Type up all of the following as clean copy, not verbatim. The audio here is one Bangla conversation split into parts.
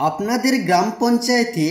আপনাদের গ্রাম পঞ্চায়েতে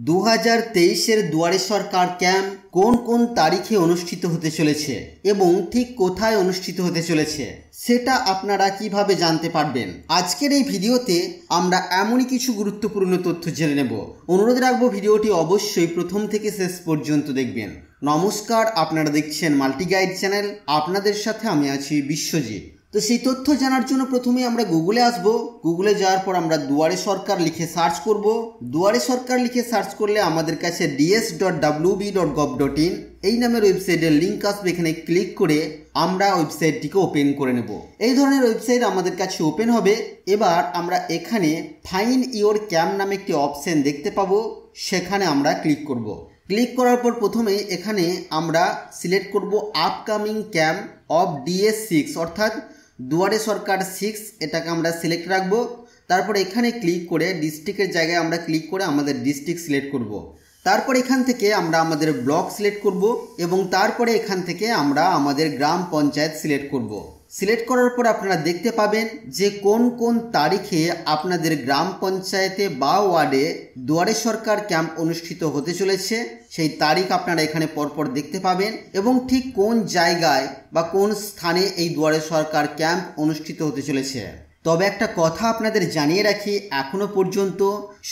2023-এর দুয়ারে সরকার ক্যাম্প কোন কোন তারিখে অনুষ্ঠিত হতে চলেছে এবং ঠিক কোথায় অনুষ্ঠিত হতে চলেছে সেটা আপনারা কিভাবে জানতে পারবেন। আজকের এই ভিডিওতে আমরা এমনই কিছু গুরুত্বপূর্ণ তথ্য জেনে নেব। অনুরোধ রাখবো ভিডিওটি অবশ্যই প্রথম থেকে শেষ পর্যন্ত দেখবেন। নমস্কার, আপনারা দেখছেন মাল্টি গাইড চ্যানেল। আপনাদের সাথে আমি আছি বিশ্বজিৎ। তো সেই তথ্য জানার জন্য প্রথমে আমরা গুগলে আসব। গুগলে যাওয়ার পর আমরা দুয়ারে সরকার লিখে সার্চ করব। দুয়ারে সরকার লিখে সার্চ করলে আমাদের কাছে ds.wb.gov.in এই নামের ওয়েবসাইটের লিঙ্ক আসবে। এখানে ক্লিক করে আমরা ওয়েবসাইটটিকে ওপেন করে নেব। এই ধরনের ওয়েবসাইট আমাদের কাছে ওপেন হবে। এবার আমরা এখানে ফাইন্ড ইওর ক্যাম্প নামে একটি অপশন দেখতে পাবো, সেখানে আমরা ক্লিক করব। ক্লিক করার পর প্রথমে এখানে আমরা সিলেক্ট করব আপকামিং ক্যাম্প অফ DS6 অর্থাৎ দুয়ারে সরকার 6, এটাকে আমরা সিলেক্ট রাখবো। তারপর এখানে ক্লিক করে ডিস্ট্রিক্টের জায়গায় আমরা ক্লিক করে আমাদের ডিস্ট্রিক্ট সিলেক্ট করব। তারপর এখান থেকে আমরা আমাদের ব্লক সিলেক্ট করব এবং তারপরে এখান থেকে আমরা আমাদের গ্রাম পঞ্চায়েত সিলেক্ট করব। সিলেক্ট করার পর আপনারা দেখতে পাবেন যে কোন কোন তারিখে আপনাদের গ্রাম পঞ্চায়েতে বা ওয়ার্ডে দুয়ারে সরকার ক্যাম্প অনুষ্ঠিত হতে চলেছে। সেই তারিখ আপনারা এখানে পরপর দেখতে পাবেন এবং ঠিক কোন জায়গায় বা কোন স্থানে এই দুয়ারে সরকার ক্যাম্প অনুষ্ঠিত হতে চলেছে। তবে একটা কথা আপনাদের জানিয়ে রাখি, এখনো পর্যন্ত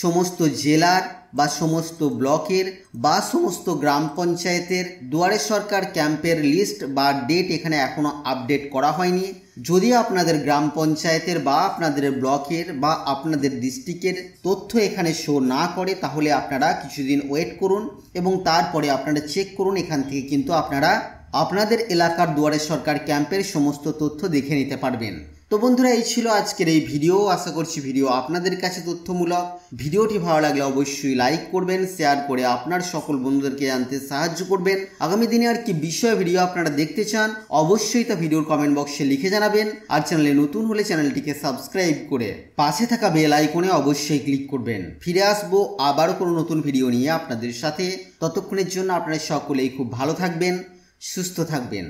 সমস্ত জেলার বা সমস্ত ব্লকের বা সমস্ত গ্রাম পঞ্চায়েতের দুয়ারে সরকার ক্যাম্পের লিস্ট বা ডেট এখানে এখনো আপডেট করা হয়নি। যদি আপনাদের গ্রাম পঞ্চায়েতের বা আপনাদের ব্লকের বা আপনাদের ডিস্ট্রিক্টের তথ্য এখানে শো না করে তাহলে আপনারা কিছুদিন ওয়েট করুন এবং তারপরে আপনারা চেক করুন। এখান থেকে কিন্তু আপনারা আপনাদের এলাকার দুয়ারে সরকার ক্যাম্পের সমস্ত তথ্য দেখে নিতে পারবেন। তো বন্ধুরা, এই ছিল আজকের এই ভিডিও। আশা করছি ভিডিও আপনাদের কাছে তথ্যমূলক। ভিডিওটি ভালো লাগলে অবশ্যই লাইক করবেন, শেয়ার করে আপনার সকল বন্ধুদেরকে জানতে সাহায্য করবেন। আগামী দিনে আর কি বিষয় ভিডিও আপনারা দেখতে চান অবশ্যই তা ভিডিওর কমেন্ট বক্সে লিখে জানাবেন। আর চ্যানেলে নতুন হলে চ্যানেলটিকে সাবস্ক্রাইব করে পাশে থাকা বেল আইকনে অবশ্যই ক্লিক করবেন। ফিরে আসবো আবারও কোনো নতুন ভিডিও নিয়ে আপনাদের সাথে। ততক্ষণের জন্য আপনারা সকলেই খুব ভালো থাকবেন, সুস্থ থাকবেন।